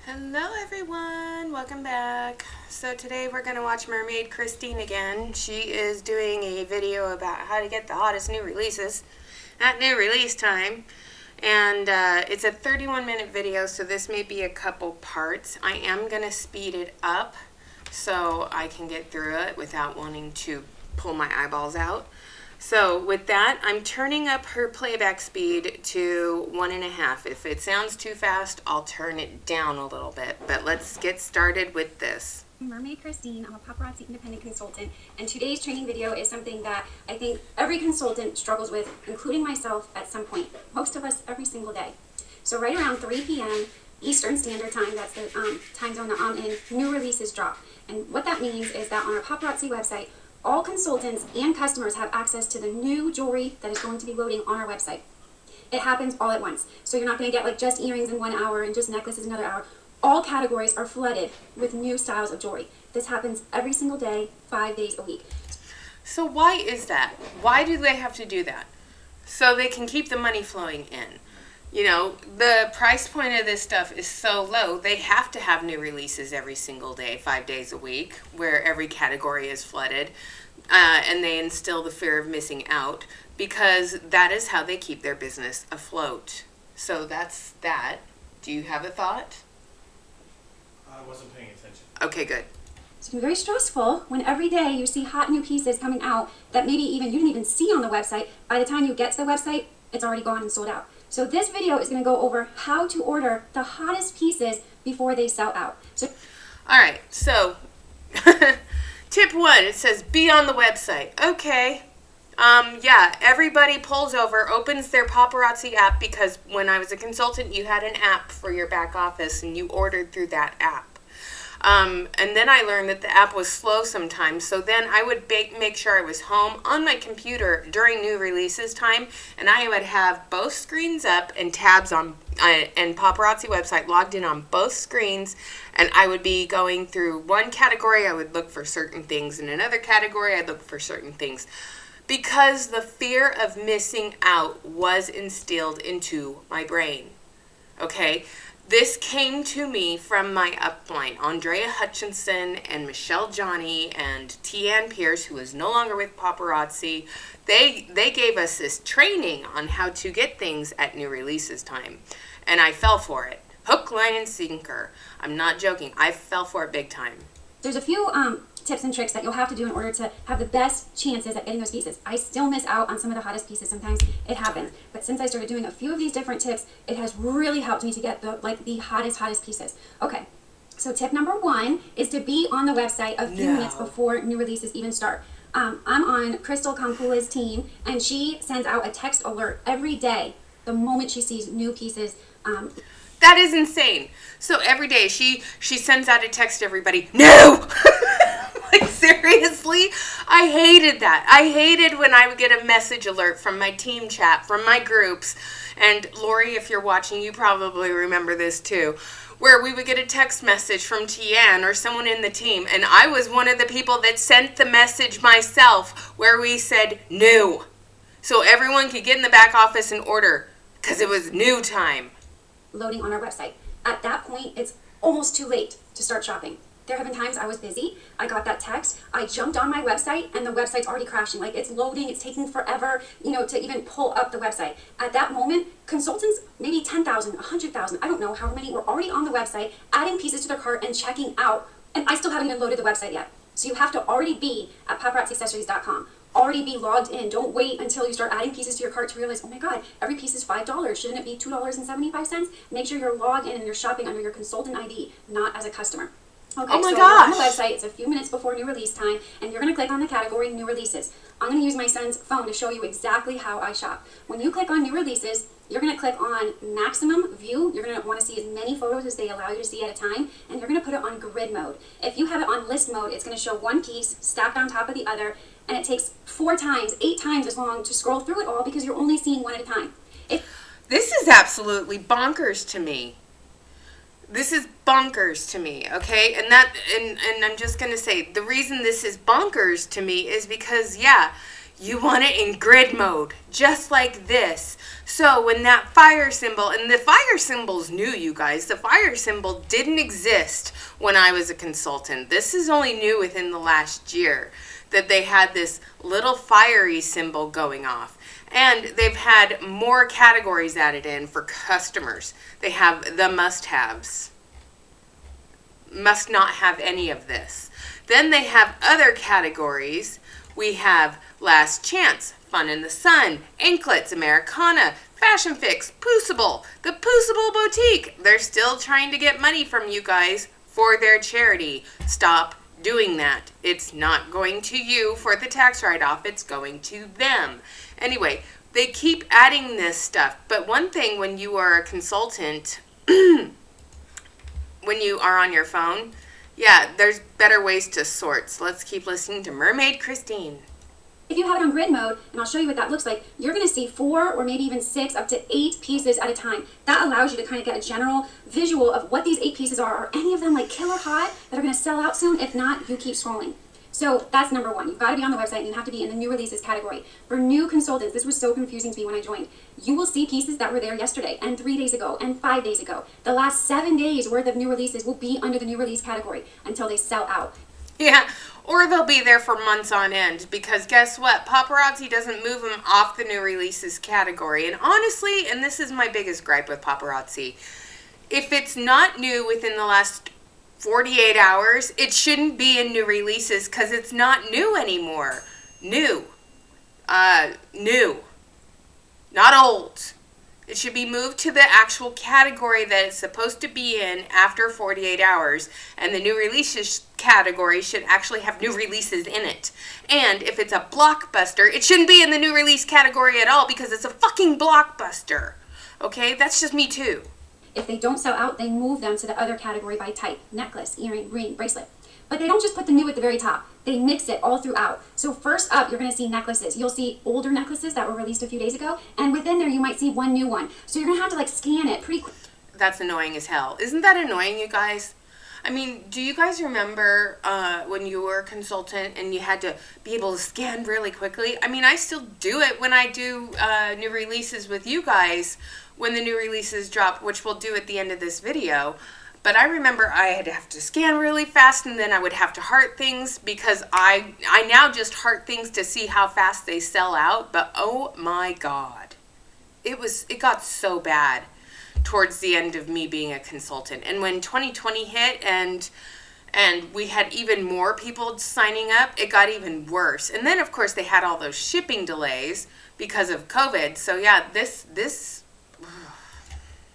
Hello everyone, welcome back. So today we're going to watch Mermaid Christine again. She is doing a video about how to get the hottest new releases at new release time. And it's a 31-minute video, so this may be a couple parts. I am going to speed it up so I can get through it without wanting to pull my eyeballs out. So with that, I'm turning up her playback speed to 1.5. If it sounds too fast, I'll turn it down a little bit. But let's get started with this. Mermaid Christine. I'm a paparazzi independent consultant, and today's training video is something that I think every consultant struggles with, including myself at some point. Most of us every single day. So right around 3 p.m. Eastern Standard Time, that's the time zone that I'm in, new releases drop. And what that means is that on our paparazzi website, all consultants and customers have access to the new jewelry that is going to be loading on our website. It happens all at once. So you're not going to get like just earrings in 1 hour and just necklaces another hour. All categories are flooded with new styles of jewelry. This happens every single day, 5 days a week. So why is that? Why do they have to do that? So they can keep the money flowing in. You know, the price point of this stuff is so low, they have to have new releases every single day, 5 days a week, where every category is flooded, and they instill the fear of missing out, because that is how they keep their business afloat. So that's that. Do you have a thought? I wasn't paying attention. Okay, good. It's been very stressful when every day you see hot new pieces coming out that maybe even you didn't even see on the website. By the time you get to the website, it's already gone and sold out. So this video is going to go over how to order the hottest pieces before they sell out. So, all right, so tip 1, it says be on the website. Okay. Yeah, everybody pulls over, opens their paparazzi app, because when I was a consultant, you had an app for your back office and you ordered through that app. And then I learned that the app was slow sometimes, so then I would make sure I was home on my computer during new releases time, and I would have both screens up and tabs on and paparazzi website logged in on both screens, and I would be going through one category. I would look for certain things. In another category, I'd look for certain things, because the fear of missing out was instilled into my brain. Okay? This came to me from my upline, Andrea Hutchinson and Michelle Johnny and Tian Pierce, who is no longer with paparazzi. They gave us this training on how to get things at new releases time, and I fell for it. Hook, line, and sinker. I'm not joking. I fell for it big time. there's a few tips and tricks that you'll have to do in order to have the best chances at getting those pieces. I still miss out on some of the hottest pieces. Sometimes it happens. But since I started doing a few of these different tips, it has really helped me to get the hottest pieces. Okay. So tip number 1 is to be on the website a few minutes before new releases even start. I'm on Crystal Kampula's team, and she sends out a text alert every day the moment she sees new pieces. That is insane. So every day she sends out a text to everybody, no! Like, seriously? I hated that. I hated when I would get a message alert from my team chat, from my groups. And Lori, if you're watching, you probably remember this too, where we would get a text message from Tian or someone in the team, and I was one of the people that sent the message myself where we said new. So everyone could get in the back office and order, because it was new time. Loading on our website. At that point, it's almost too late to start shopping. There have been times I was busy, I got that text, I jumped on my website, and the website's already crashing. Like, it's loading, it's taking forever, to even pull up the website. At that moment, consultants, maybe 10,000, 100,000, I don't know how many, were already on the website, adding pieces to their cart and checking out, and I still haven't even loaded the website yet. So you have to already be at paparazziaccessories.com. Already be logged in. Don't wait until you start adding pieces to your cart to realize, oh my God, every piece is $5. Shouldn't it be $2.75? Make sure you're logged in and you're shopping under your consultant ID, not as a customer. Okay, oh my so gosh. on the website, it's a few minutes before new release time, and you're going to click on the category New Releases. I'm going to use my son's phone to show you exactly how I shop. When you click on New Releases, you're going to click on Maximum View. You're going to want to see as many photos as they allow you to see at a time, and you're going to put it on Grid Mode. If you have it on List Mode, it's going to show one piece stacked on top of the other, and it takes 4 times, 8 times as long to scroll through it all because you're only seeing one at a time. This is absolutely bonkers to me. This is bonkers to me, okay? And I'm just going to say, the reason this is bonkers to me is because, You want it in grid mode, just like this. So when that fire symbol, and the fire symbol's new, you guys. The fire symbol didn't exist when I was a consultant. This is only new within the last year that they had this little fiery symbol going off. And they've had more categories added in for customers. They have the must-haves. Must not have any of this. Then they have other categories. We have Last Chance, Fun in the Sun, Anklets, Americana, Fashion Fix, Poosable, the Poosable Boutique. They're still trying to get money from you guys for their charity. Stop doing that. It's not going to you for the tax write-off. It's going to them. Anyway, they keep adding this stuff. But one thing when you are a consultant, when you are on your phone, yeah, there's better ways to sort. So let's keep listening to Mermaid Christine. If you have it on grid mode, and I'll show you what that looks like, you're going to see 4 or maybe even 6 up to 8 pieces at a time. That allows you to kind of get a general visual of what these 8 pieces are. Are any of them like killer hot that are going to sell out soon? If not, you keep scrolling. So that's number 1. You've got to be on the website and you have to be in the new releases category. For new consultants, this was so confusing to me when I joined. You will see pieces that were there yesterday and 3 days ago and 5 days ago. The last 7 days worth of new releases will be under the new release category until they sell out. Yeah, or they'll be there for months on end because guess what? Paparazzi doesn't move them off the new releases category. And honestly, and this is my biggest gripe with paparazzi, if it's not new within the last 48 hours, it shouldn't be in new releases because it's not new anymore. New. New. Not old. It should be moved to the actual category that it's supposed to be in after 48 hours. And the new releases category should actually have new releases in it. And if it's a blockbuster, it shouldn't be in the new release category at all because it's a fucking blockbuster. Okay? That's just me too. If they don't sell out, they move them to the other category by type. Necklace, earring, ring, bracelet. But they don't just put the new at the very top. They mix it all throughout. So first up, you're going to see necklaces. You'll see older necklaces that were released a few days ago. And within there, you might see one new one. So you're going to have to like scan it pretty quick. That's annoying as hell. Isn't that annoying, you guys? I mean, do you guys remember when you were a consultant and you had to be able to scan really quickly? I mean, I still do it when I do new releases with you guys when the new releases drop, which we'll do at the end of this video. But I remember I had to have to scan really fast and then I would have to heart things because I now just heart things to see how fast they sell out. But oh my God, it got so bad towards the end of me being a consultant. And when 2020 hit and we had even more people signing up, it got even worse. And then of course they had all those shipping delays because of COVID. So yeah, this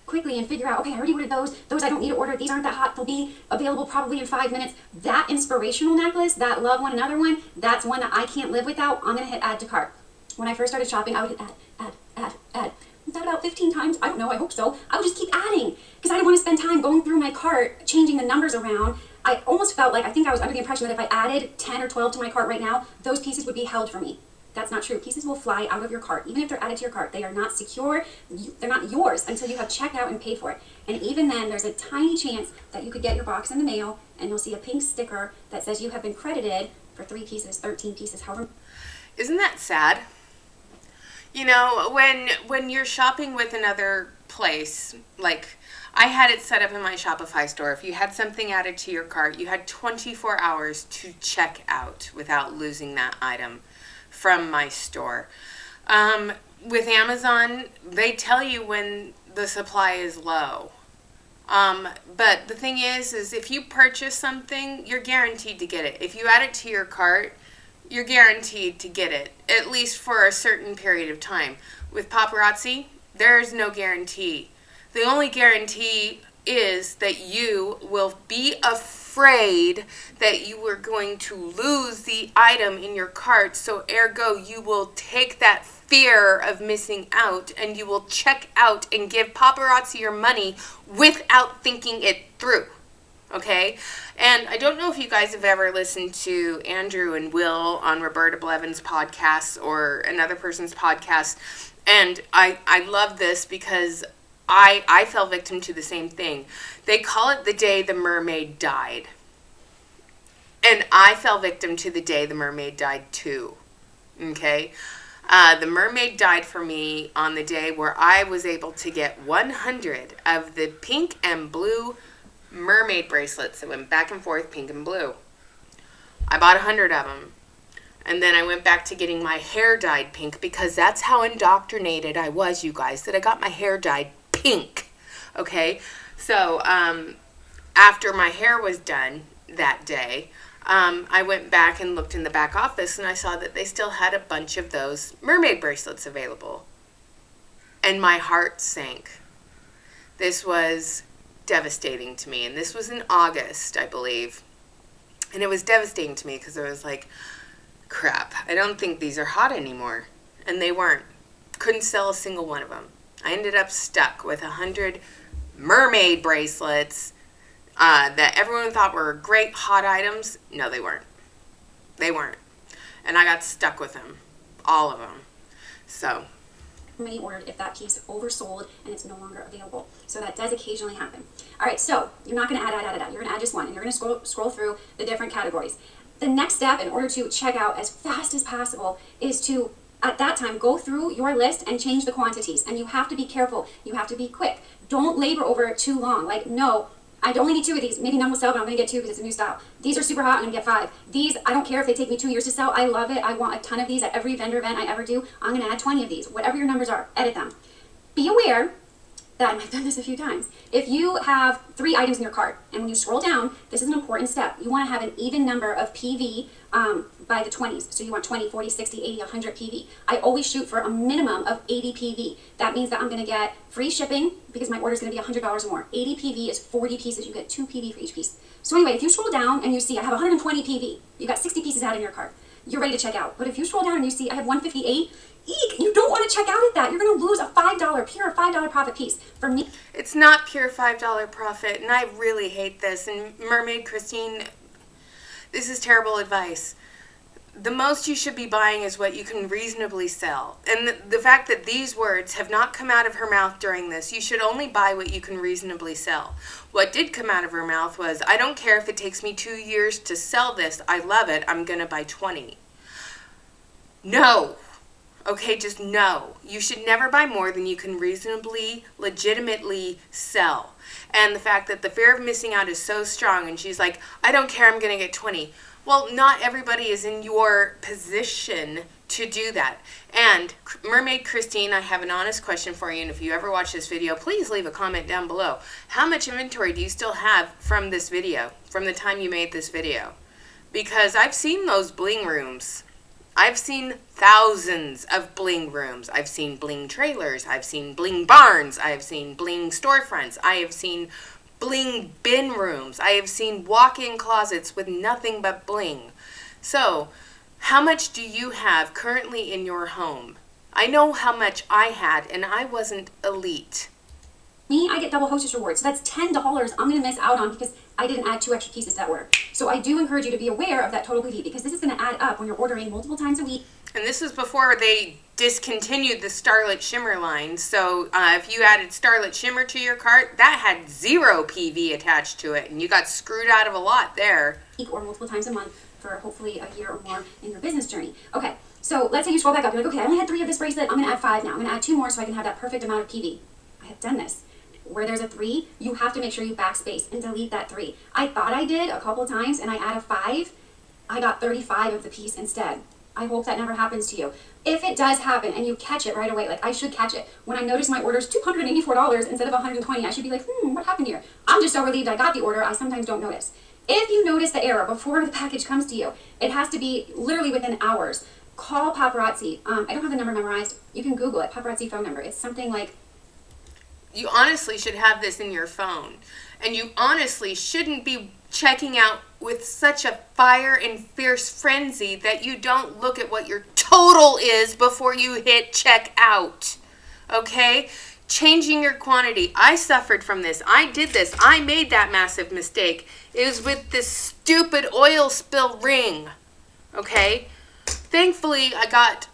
quickly and figure out, okay, I already ordered those I don't need to order, these aren't that hot, they'll be available probably in 5 minutes. That inspirational necklace, that love one another one, that's one that I can't live without. I'm gonna hit add to cart. When I first started shopping, I would hit add. Was that about 15 times? I don't know, I hope so. I would just keep adding because I didn't want to spend time going through my cart, changing the numbers around. I almost felt like, I think I was under the impression that if I added 10 or 12 to my cart right now, those pieces would be held for me. That's not true. Pieces will fly out of your cart. Even if they're added to your cart, they are not secure. They're not yours until you have checked out and paid for it. And even then, there's a tiny chance that you could get your box in the mail and you'll see a pink sticker that says you have been credited for 3 pieces, 13 pieces, however. Isn't that sad? You know, when you're shopping with another place, like I had it set up in my Shopify store. If you had something added to your cart, you had 24 hours to check out without losing that item from my store. With Amazon, they tell you when the supply is low. But the thing is if you purchase something, you're guaranteed to get it. If you add it to your cart, you're guaranteed to get it, at least for a certain period of time. With paparazzi, there is no guarantee. The only guarantee is that you will be afraid that you are going to lose the item in your cart, so ergo you will take that fear of missing out and you will check out and give paparazzi your money without thinking it through. Okay? And I don't know if you guys have ever listened to Andrew and Will on Roberta Blevins' podcast or another person's podcast. And I love this because I fell victim to the same thing. They call it the day the mermaid died. And I fell victim to the day the mermaid died too. Okay? The Mermaid died for me on the day where I was able to get 100 of the pink and blue mermaid bracelets that went back and forth, pink and blue. I bought 100 of them. And then I went back to getting my hair dyed pink because that's how indoctrinated I was, you guys, that I got my hair dyed pink. Okay? So, after my hair was done that day, I went back and looked in the back office and I saw that they still had a bunch of those mermaid bracelets available. And my heart sank. This was devastating to me. And this was in August, I believe. And it was devastating to me because I was like, crap, I don't think these are hot anymore. And they weren't. Couldn't sell a single one of them. I ended up stuck with 100 mermaid bracelets that everyone thought were great hot items. No, they weren't. They weren't. And I got stuck with them. All of them. So. Many ordered if that piece oversold and it's no longer available. So that does occasionally happen. All right, so you're not going to add. You're going to add just one, and you're going to scroll through the different categories. The next step in order to check out as fast as possible is to, at that time, go through your list and change the quantities. And you have to be careful. You have to be quick. Don't labor over it too long. Like, no, I only need 2 of these. Maybe none will sell, but I'm going to get 2 because it's a new style. These are super hot. I'm going to get 5. These, I don't care if they take me 2 years to sell. I love it. I want a ton of these at every vendor event I ever do. I'm going to add 20 of these. Whatever your numbers are, edit them. Be aware that, and I've done this a few times, if you have 3 items in your cart, and when you scroll down, this is an important step. You want to have an even number of PV by the 20s. So you want 20, 40, 60, 80, 100 PV. I always shoot for a minimum of 80 PV. That means that I'm going to get free shipping because my order is going to be $100 more. 80 PV is 40 pieces. You get 2 PV for each piece. So anyway, if you scroll down and you see I have 120 PV, you got 60 pieces out in your cart. You're ready to check out. But if you scroll down and you see I have 158, eek, you don't want to check out at that. You're going to lose a pure $5 profit piece. For me, it's not pure $5 profit, and I really hate this. And Mermaid Christine, this is terrible advice. The most you should be buying is what you can reasonably sell. And the fact that these words have not come out of her mouth during this, you should only buy what you can reasonably sell. What did come out of her mouth was, I don't care if it takes me 2 years to sell this. I love it. I'm going to buy 20. No. Okay, just no. You should never buy more than you can reasonably, legitimately sell. And the fact that the fear of missing out is so strong, and she's like, I don't care, I'm going to get 20. Well, not everybody is in your position to do that. And Mermaid Christine, I have an honest question for you, and if you ever watch this video, please leave a comment down below. How much inventory do you still have from this video, from the time you made this video? Because I've seen those bling rooms. I've seen thousands of bling rooms. I've seen bling trailers. I've seen bling barns. I have seen bling storefronts. I have seen bling bin rooms. I have seen walk-in closets with nothing but bling. So, how much do you have currently in your home? I know how much I had, and I wasn't elite. Me, I get double hostess rewards. So that's $10 I'm going to miss out on because I didn't add 2 extra pieces to that order. So I do encourage you to be aware of that total PV because this is going to add up when you're ordering multiple times a week. And this is before they discontinued the Starlit Shimmer line. So if you added Starlit Shimmer to your cart, that had 0 PV attached to it. And you got screwed out of a lot there. Or multiple times a month for hopefully a year or more in your business journey. Okay, so let's say you scroll back up. You're like, okay, I only had 3 of this bracelet. I'm going to add 5 now. I'm going to add 2 more so I can have that perfect amount of PV. I have done this. Where there's a 3, you have to make sure you backspace and delete that 3. I thought I did a couple times, and I add a 5. I got 35 of the piece instead. I hope that never happens to you. If it does happen and you catch it right away, like I should catch it. When I notice my order's $284 instead of $120, I should be like, what happened here? I'm just so relieved I got the order, I sometimes don't notice. If you notice the error before the package comes to you, it has to be literally within hours. Call paparazzi. I don't have the number memorized. You can Google it, paparazzi phone number. It's something like... You honestly should have this in your phone. And you honestly shouldn't be checking out with such a fire and fierce frenzy that you don't look at what your total is before you hit check out. Okay? Changing your quantity. I suffered from this. I did this. I made that massive mistake. It was with this stupid oil spill ring. Okay? Thankfully, I got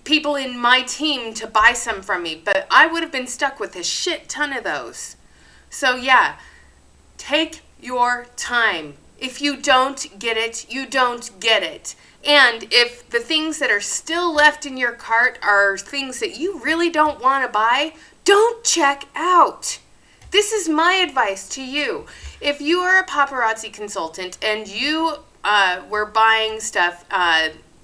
people in my team to buy some from me, but I would have been stuck with a shit ton of those. So yeah, take your time. If you don't get it, you don't get it. And if the things that are still left in your cart are things that you really don't want to buy, don't check out. This is my advice to you. If you are a paparazzi consultant and you were buying stuff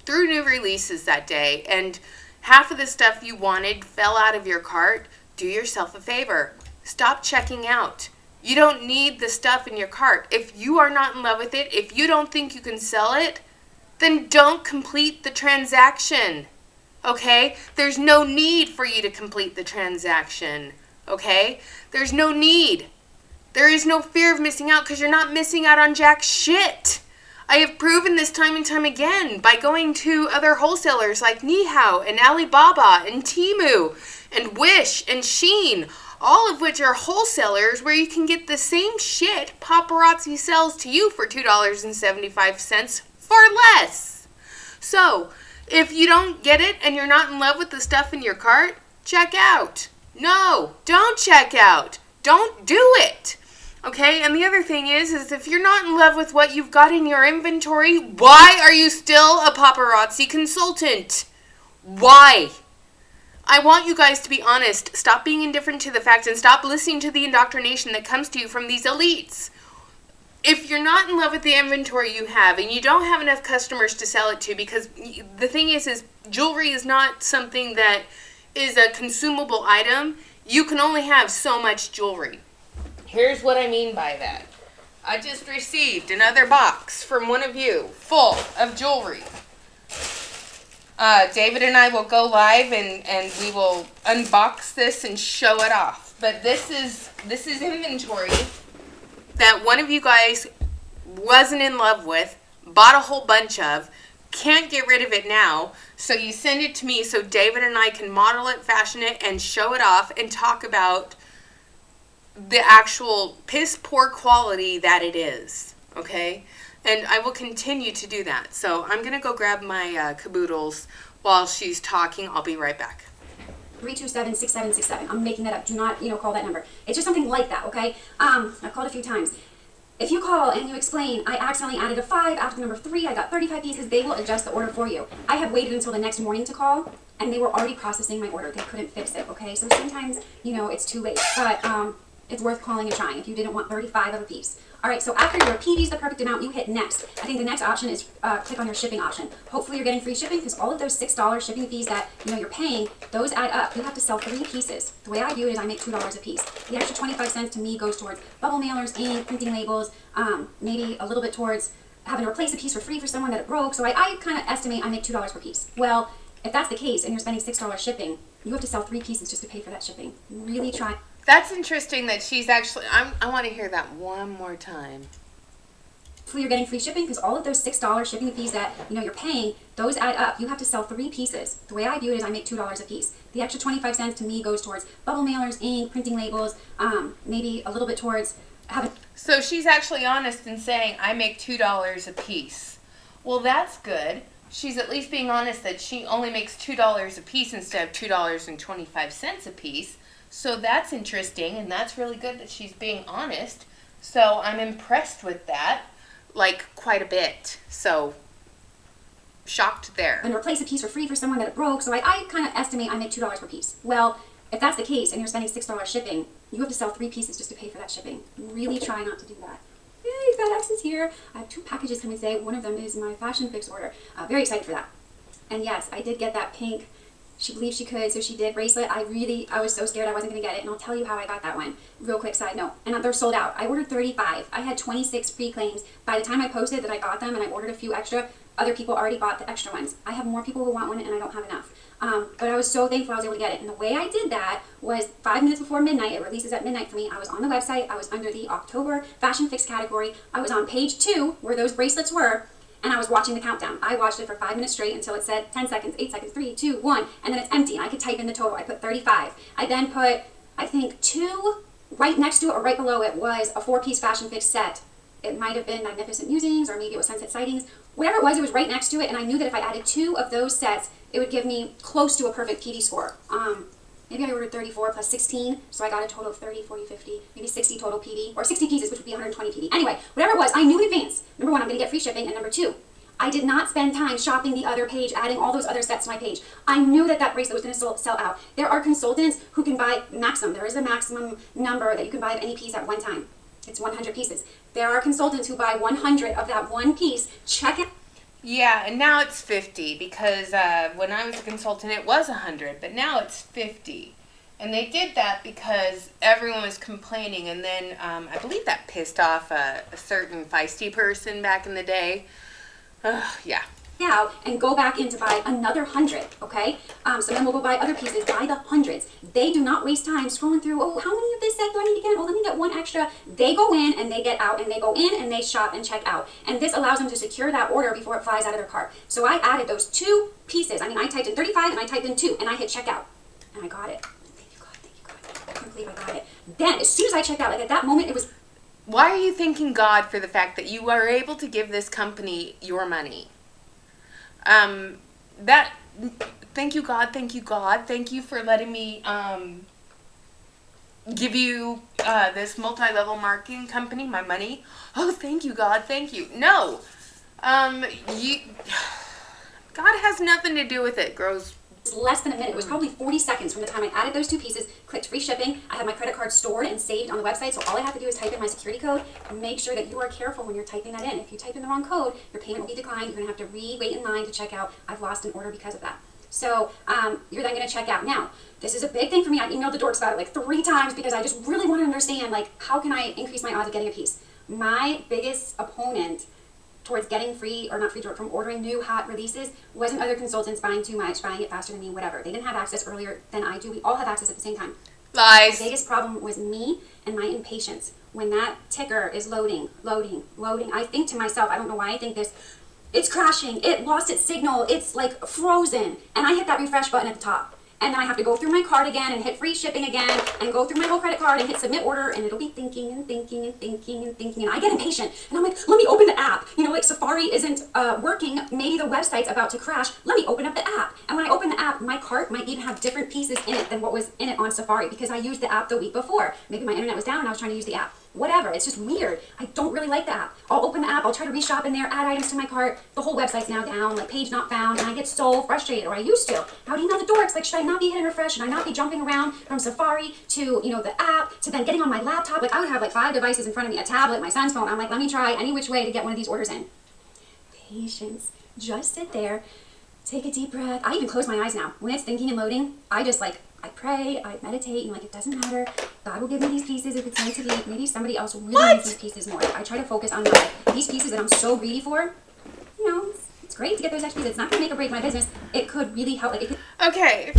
through new releases that day and half of the stuff you wanted fell out of your cart, do yourself a favor. Stop checking out. You don't need the stuff in your cart. If you are not in love with it, if you don't think you can sell it, then don't complete the transaction. Okay? There's no need for you to complete the transaction. Okay? There's no need. There is no fear of missing out because you're not missing out on jack shit. I have proven this time and time again by going to other wholesalers like Nihao and Alibaba and Temu and Wish and Shein, all of which are wholesalers where you can get the same shit paparazzi sells to you for $2.75 for less. So, if you don't get it and you're not in love with the stuff in your cart, check out. No, don't check out. Don't do it. Okay, and the other thing is if you're not in love with what you've got in your inventory, why are you still a paparazzi consultant? Why? I want you guys to be honest. Stop being indifferent to the facts and stop listening to the indoctrination that comes to you from these elites. If you're not in love with the inventory you have and you don't have enough customers to sell it to, because the thing is jewelry is not something that is a consumable item, you can only have so much jewelry. Here's what I mean by that. I just received another box from one of you full of jewelry. David and I will go live and we will unbox this and show it off. But this is inventory that one of you guys wasn't in love with, bought a whole bunch of, can't get rid of it now, so you send it to me so David and I can model it, fashion it, and show it off and talk about the actual piss poor quality that it is, okay? And I will continue to do that. So I'm going to go grab my caboodles while she's talking. I'll be right back. 327-6767. I'm making that up. Do not, call that number. It's just something like that, okay? I've called a few times. If you call and you explain, I accidentally added a 5 after number 3, I got 35 pieces, they will adjust the order for you. I have waited until the next morning to call, and they were already processing my order. They couldn't fix it, okay? So sometimes, it's too late. But it's worth calling and trying if you didn't want 35 of a piece. All right, so after your PV is the perfect amount, you hit next. I think the next option is click on your shipping option. Hopefully you're getting free shipping because all of those $6 shipping fees that you're paying, those add up. You have to sell 3 pieces. The way I do it is I make $2 a piece. The extra 25 cents to me goes towards bubble mailers, ink, printing labels, maybe a little bit towards having to replace a piece for free for someone that it broke. So I kind of estimate I make $2 per piece. Well, if that's the case and you're spending $6 shipping, you have to sell 3 pieces just to pay for that shipping. Really try. That's interesting that she's actually, I want to hear that one more time. Hopefully you're getting free shipping because all of those $6 shipping fees that you're paying, those add up. You have to sell 3 pieces. The way I do it is I make $2 a piece. The extra 25 cents to me goes towards bubble mailers, ink, printing labels, maybe a little bit towards having. So she's actually honest in saying I make $2 a piece. Well, that's good. She's at least being honest that she only makes $2 a piece instead of $2.25 a piece. So that's interesting, and that's really good that she's being honest. So I'm impressed with that, quite a bit. So, shocked there. And replace a piece for free for someone that it broke, so I kind of estimate I make $2 per piece. Well, if that's the case and you're spending $6 shipping, you have to sell 3 pieces just to pay for that shipping. Really try not to do that. Yay, FedEx is here. I have 2 packages coming today. One of them is my fashion fix order. Very excited for that. And yes, I did get that pink. She believed she could, so she did. Bracelet, I was so scared I wasn't going to get it, and I'll tell you how I got that one. Real quick side note. And they're sold out. I ordered 35. I had 26 free claims. By the time I posted that I got them and I ordered a few extra, other people already bought the extra ones. I have more people who want one, and I don't have enough. But I was so thankful I was able to get it. And the way I did that was 5 minutes before midnight. It releases at midnight for me. I was on the website. I was under the October Fashion Fix category. I was on page 2, where those bracelets were. And I was watching the countdown. I watched it for 5 minutes straight until it said 10 seconds, 8 seconds, 3, 2, 1, and then it's empty. And I could type in the total. I put 35. I then put, I think, 2 right next to it or right below it was a 4-piece Fashion Fix set. It might have been Magnificent Musings or maybe it was Sunset Sightings. Whatever it was right next to it. And I knew that if I added 2 of those sets, it would give me close to a perfect PD score. maybe I ordered 34 plus 16, so I got a total of 30, 40, 50, maybe 60 total PV, or 60 pieces, which would be 120 PV. Anyway, whatever it was, I knew in advance, number one, I'm going to get free shipping, and number two, I did not spend time shopping the other page, adding all those other sets to my page. I knew that that bracelet was going to sell out. There are consultants who can buy maximum. There is a maximum number that you can buy of any piece at one time. It's 100 pieces. There are consultants who buy 100 of that one piece, check it. Yeah, and now it's 50 because when I was a consultant it was 100, but now it's 50. And they did that because everyone was complaining, and then I believe that pissed off a certain feisty person back in the day. Yeah. Out and go back in to buy another 100, okay? So then we'll go buy other pieces, buy the hundreds. They do not waste time scrolling through, oh, how many of this set do I need again? Oh, let me get one extra. They go in and they get out, and they go in and they shop and check out. And this allows them to secure that order before it flies out of their cart. So I added those 2 pieces. I mean, I typed in 35 and I typed in 2 and I hit checkout. And I got it. Thank you, God, thank you, God. I can't believe I got it. Then, as soon as I checked out, like at that moment, it was... Why are you thanking God for the fact that you are able to give this company your money? Thank you, God. Thank you, God. Thank you for letting me, give you, this multi-level marketing company my money. Oh, thank you, God. Thank you. No. God has nothing to do with it, girls. Less than a minute. It was probably 40 seconds from the time I added those 2 pieces, clicked free shipping. I have my credit card stored and saved on the website, so all I have to do is type in my security code and make sure that you are careful when you're typing that in. If you type in the wrong code, your payment will be declined. You're going to have to wait in line to check out. I've lost an order because of that. So you're then going to check out. Now, this is a big thing for me. I emailed the dorks about it like 3 times because I just really want to understand, like, how can I increase my odds of getting a piece? My biggest opponent towards getting free, or not free, from ordering new hot releases wasn't other consultants buying too much, buying it faster than me, whatever. They didn't have access earlier than I do. We all have access at the same time. Lies. The biggest problem was me and my impatience. When that ticker is loading, I think to myself, I don't know why I think this, it's crashing, it lost its signal, it's like frozen. And I hit that refresh button at the top. And then I have to go through my card again and hit free shipping again and go through my whole credit card and hit submit order, and it'll be thinking and thinking and thinking and thinking. And I get impatient and I'm like, let me open the app. You know, like Safari isn't working. Maybe the website's about to crash. Let me open up the app. And when I open the app, my cart might even have different pieces in it than what was in it on Safari because I used the app the week before. Maybe my internet was down and I was trying to use the app. Whatever, it's just weird. I don't really like the app. I'll open the app, I'll try to reshop in there, add items to my cart. The whole website's now down, like page not found, and I get so frustrated, or I used to. I would email the dorks, like, should I not be hitting refresh? Should I not be jumping around from Safari to, you know, the app, to then getting on my laptop? Like, I would have like 5 devices in front of me, a tablet, my son's phone. I'm like, let me try any which way to get one of these orders in. Patience. Just sit there, take a deep breath. I even close my eyes now. When it's thinking and loading, I just like, I pray, I meditate, and like, it doesn't matter. God will give me these pieces if it's meant to be. Maybe somebody else really needs these pieces more. I try to focus on these pieces that I'm so greedy for. You know, it's great to get those extra pieces. It's not going to make or break my business. It could really help. Like, it could... Okay.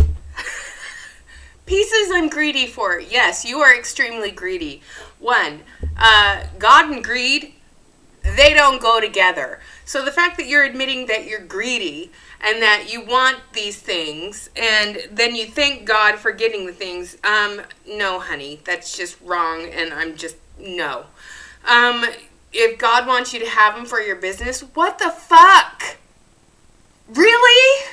Pieces I'm greedy for. Yes, you are extremely greedy. 1, God and greed, they don't go together. So the fact that you're admitting that you're greedy and that you want these things, and then you thank God for getting the things, no, honey, that's just wrong, and I'm just, no. If God wants you to have them for your business, what the fuck? Really?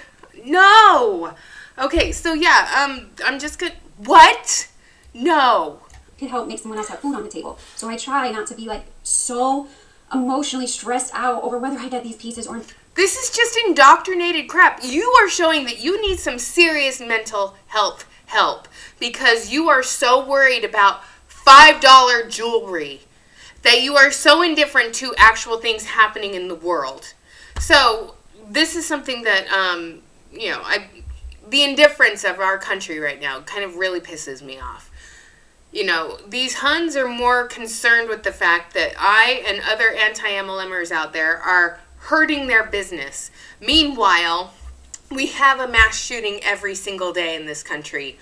No. Okay, so yeah, I'm just gonna, what? No. It could help make someone else have food on the table. So I try not to be like so emotionally stressed out over whether I get these pieces or... This is just indoctrinated crap. You are showing that you need some serious mental health help because you are so worried about $5 jewelry that you are so indifferent to actual things happening in the world. So this is something that, you know, the indifference of our country right now kind of really pisses me off. You know, these Huns are more concerned with the fact that I and other anti-MLMers out there are hurting their business. Meanwhile, we have a mass shooting every single day in this country.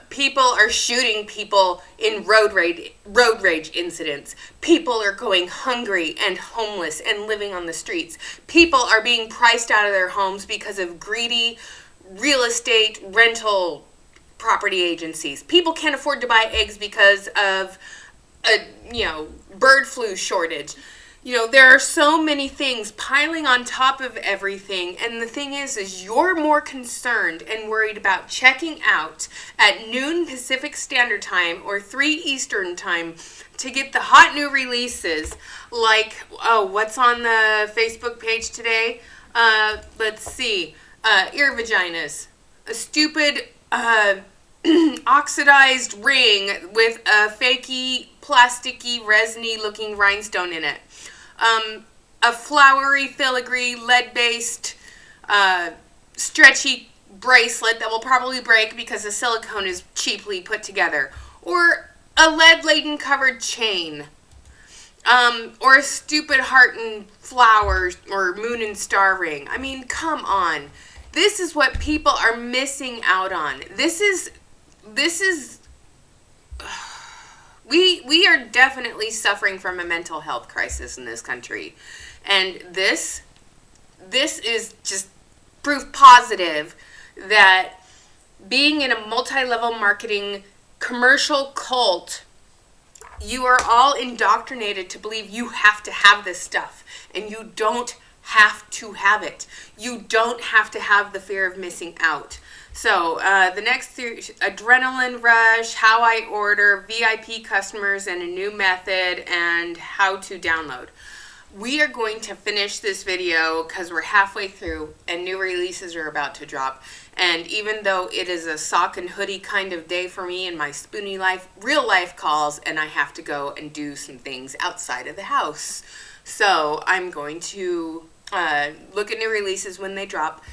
People are shooting people in road rage incidents. People are going hungry and homeless and living on the streets. People are being priced out of their homes because of greedy real estate rental property agencies. People can't afford to buy eggs because of a, you know, bird flu shortage. You know, there are so many things piling on top of everything, and the thing is you're more concerned and worried about checking out at noon Pacific Standard Time or 3 Eastern Time to get the hot new releases, like, oh, what's on the Facebook page today? Let's see, ear vaginas, a stupid, oxidized ring with a fakey, plasticky, resiny looking rhinestone in it. A flowery, filigree, lead-based, stretchy bracelet that will probably break because the silicone is cheaply put together. Or a lead-laden covered chain. Or a stupid heart and flowers or moon and star ring. I mean, come on. This is what people are missing out on. This is we are definitely suffering from a mental health crisis in this country. And this is just proof positive that being in a multi-level marketing commercial cult, you are all indoctrinated to believe you have to have this stuff, and you don't have to have it. You don't have to have the fear of missing out. So the next adrenaline rush, how I order, VIP customers, and a new method, and how to download. We are going to finish this video because we're halfway through and new releases are about to drop. And even though it is a sock and hoodie kind of day for me in my spoony life, real life calls, and I have to go and do some things outside of the house. So I'm going to look at new releases when they drop.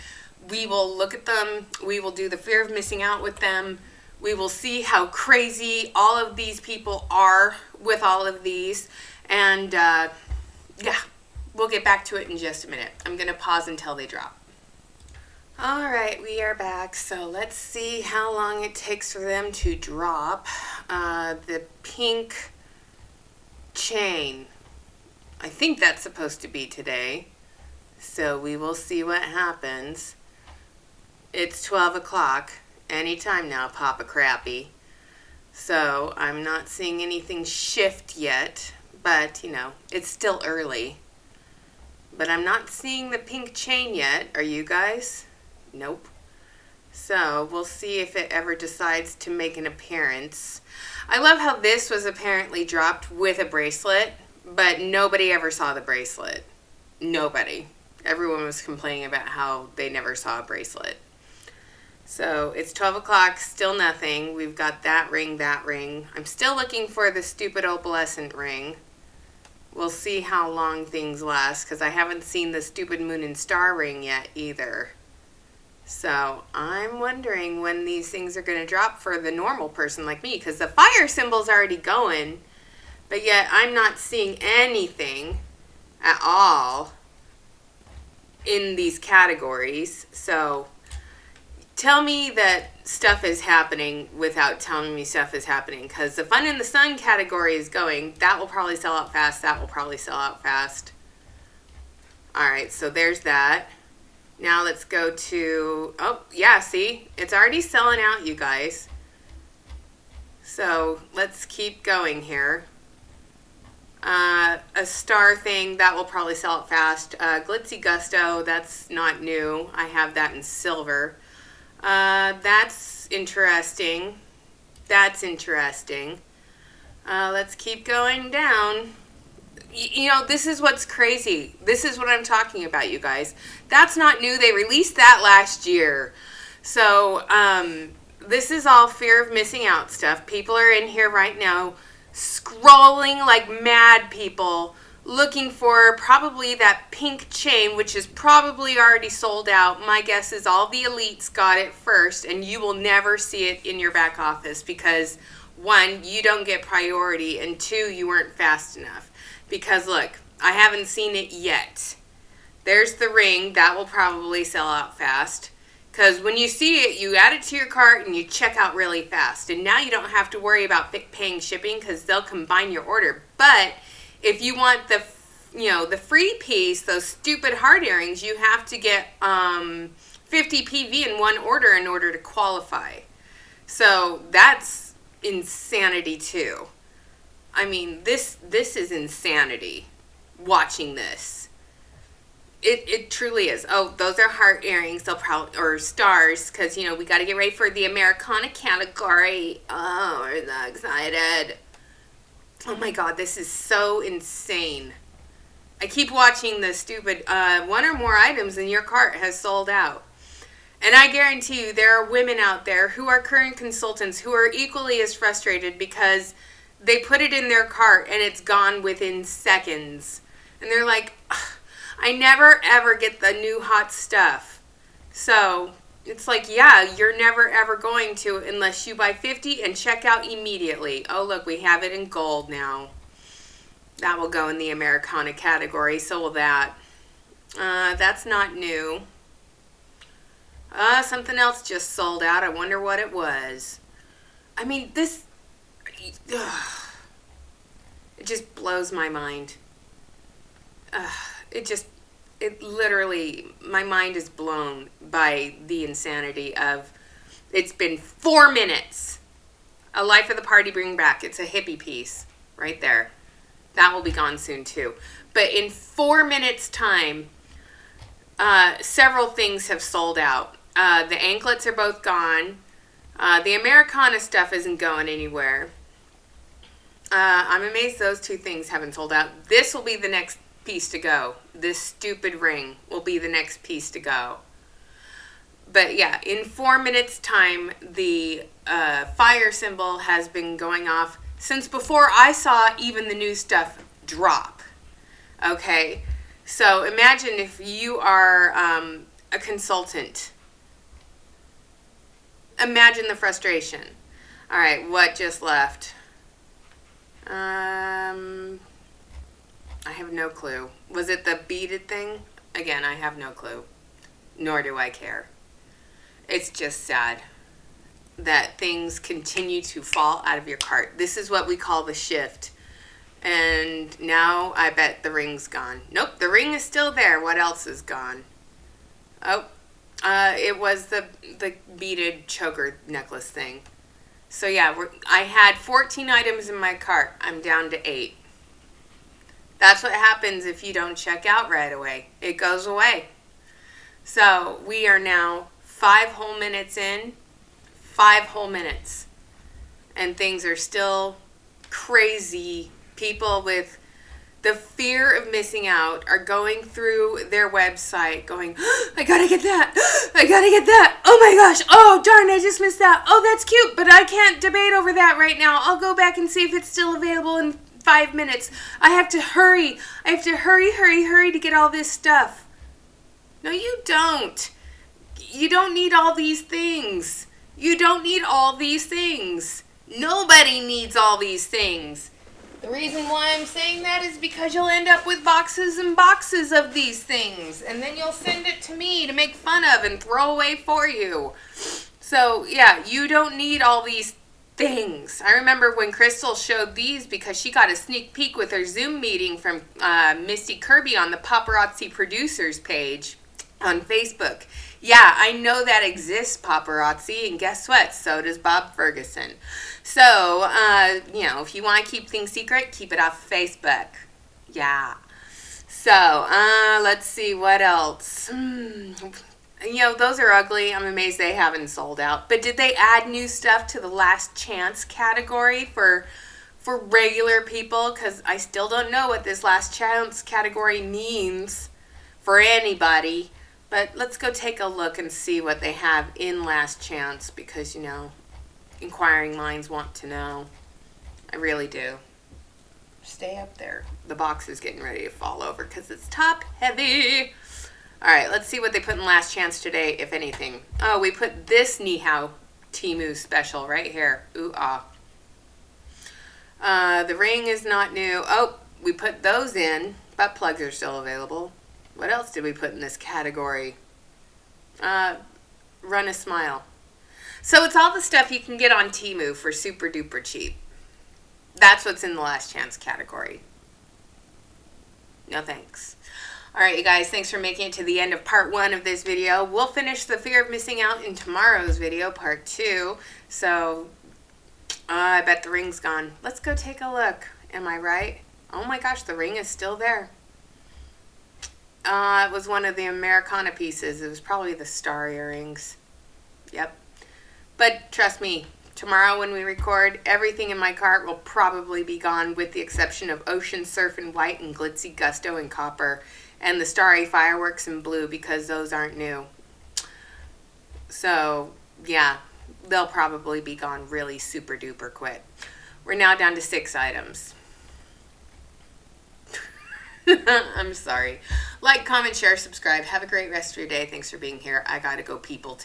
We will look at them. We will do the fear of missing out with them. We will see how crazy all of these people are with all of these. And yeah, we'll get back to it in just a minute. I'm going to pause until they drop. All right, we are back. So let's see how long it takes for them to drop. The pink chain. I think that's supposed to be today. So we will see what happens. It's 12 o'clock. Anytime now, Papa Crappy. So I'm not seeing anything shift yet. But, you know, it's still early. But I'm not seeing the pink chain yet. Are you guys? Nope. So we'll see if it ever decides to make an appearance. I love how this was apparently dropped with a bracelet, but nobody ever saw the bracelet. Nobody. Everyone was complaining about how they never saw a bracelet. So it's 12 o'clock, still nothing. We've got that ring, that ring. I'm still looking for the stupid opalescent ring. We'll see how long things last, because I haven't seen the stupid moon and star ring yet either. So I'm wondering when these things are going to drop for the normal person like me, because the fire symbol's already going, but yet I'm not seeing anything at all in these categories. So tell me that stuff is happening without telling me stuff is happening, because the fun in the sun category is going. That will probably sell out fast. That will probably sell out fast. All right, so there's that. Now let's go to, oh yeah, see, it's already selling out, you guys. So let's keep going here. A star thing, that will probably sell out fast. Glitzy Gusto, that's not new. I have that in silver. That's interesting. That's interesting. Let's keep going down. You know, this is what's crazy. This is what I'm talking about, you guys. That's not new. They released that last year. So, this is all fear of missing out stuff. People are in here right now scrolling like mad people, looking for probably that pink chain, which is probably already sold out. My guess is all the elites got it first, and you will never see it in your back office because, one, you don't get priority, and two, you weren't fast enough. Because, look, I haven't seen it yet. There's the ring. That will probably sell out fast. Because when you see it, you add it to your cart and you check out really fast. And now you don't have to worry about paying shipping because they'll combine your order. But if you want the, you know, the free piece, those stupid heart earrings, you have to get 50 PV in one order in order to qualify. So that's insanity too. I mean, this is insanity. watching this. It truly is. Oh, those are heart earrings. They'll probably, or stars, because, we got to get ready for the Americana category. Oh, we're so excited. Oh my God, this is so insane. I keep watching the stupid, one or more items in your cart has sold out. And I guarantee you there are women out there who are current consultants who are equally as frustrated because they put it in their cart and it's gone within seconds. And they're like, I never ever get the new hot stuff. So it's like, yeah, you're never ever going to unless you buy 50 and check out immediately. Oh, look, we have it in gold now. That will go in the Americana category. So will that. That's not new. Something else just sold out. I wonder what it was. I mean, this... it just blows my mind. It literally, my mind is blown by the insanity of, it's been 4 minutes. A Life of the Party Bring Back. It's a hippie piece right there. That will be gone soon too. But in 4 minutes time, several things have sold out. The anklets are both gone. The Americana stuff isn't going anywhere. I'm amazed those two things haven't sold out. This will be the next piece to go. This stupid ring will be the next piece to go. But yeah, in 4 minutes time, the fire symbol has been going off since before I saw even the new stuff drop. Okay, so imagine if you are a consultant. Imagine the frustration. All right, what just left? I have no clue. Was it the beaded thing? Again, I have no clue. Nor do I care. It's just sad that things continue to fall out of your cart. This is what we call the shift. And now I bet the ring's gone. Nope, the ring is still there. What else is gone? Oh, it was the beaded choker necklace thing. So yeah, I had 14 items in my cart. I'm down to 8. That's what happens if you don't check out right away. It goes away. So we are now 5 whole minutes in. 5 whole minutes. And things are still crazy. People with the fear of missing out are going through their website going, oh, I gotta get that. I gotta get that. Oh my gosh. Oh, darn, I just missed that. Oh, that's cute, but I can't debate over that right now. I'll go back and see if it's still available in 5 minutes. I have to hurry. I have to hurry to get all this stuff. No, you don't. You don't need all these things. You don't need all these things. Nobody needs all these things. The reason why I'm saying that is because you'll end up with boxes and boxes of these things. And then you'll send it to me to make fun of and throw away for you. So, yeah, you don't need all these things. I remember when Crystal showed these because she got a sneak peek with her Zoom meeting from Misty Kirby on the Paparazzi Producers page on Facebook. Yeah, I know that exists, paparazzi, and guess what? So does Bob Ferguson. So, if you want to keep things secret, keep it off Facebook. Yeah. So, let's see, what else? Those are ugly. I'm amazed they haven't sold out. But did they add new stuff to the last chance category for regular people? Because I still don't know what this last chance category means for anybody. But let's go take a look and see what they have in last chance because, inquiring minds want to know. I really do. Stay up there. The box is getting ready to fall over because it's top heavy. All right, let's see what they put in last chance today, if anything. Oh, we put this Ni Hao Temu special right here. Ooh, ah. The ring is not new. Oh, we put those in. Butt plugs are still available. What else did we put in this category? Run a Smile. So it's all the stuff you can get on Temu for super duper cheap. That's what's in the last chance category. No thanks. All right, you guys, thanks for making it to the end of part 1 of this video. We'll finish the fear of missing out in tomorrow's video, part 2. So, I bet the ring's gone. Let's go take a look. Am I right? Oh my gosh, the ring is still there. It was one of the Americana pieces. It was probably the star earrings. Yep. But trust me, tomorrow when we record, everything in my cart will probably be gone with the exception of Ocean Surf in white and Glitzy Gusto in copper and the Starry Fireworks in blue because those aren't new. So, yeah, they'll probably be gone really super duper quick. We're now down to 6 items. I'm sorry. Like, comment, share, subscribe. Have a great rest of your day. Thanks for being here. I gotta go people today.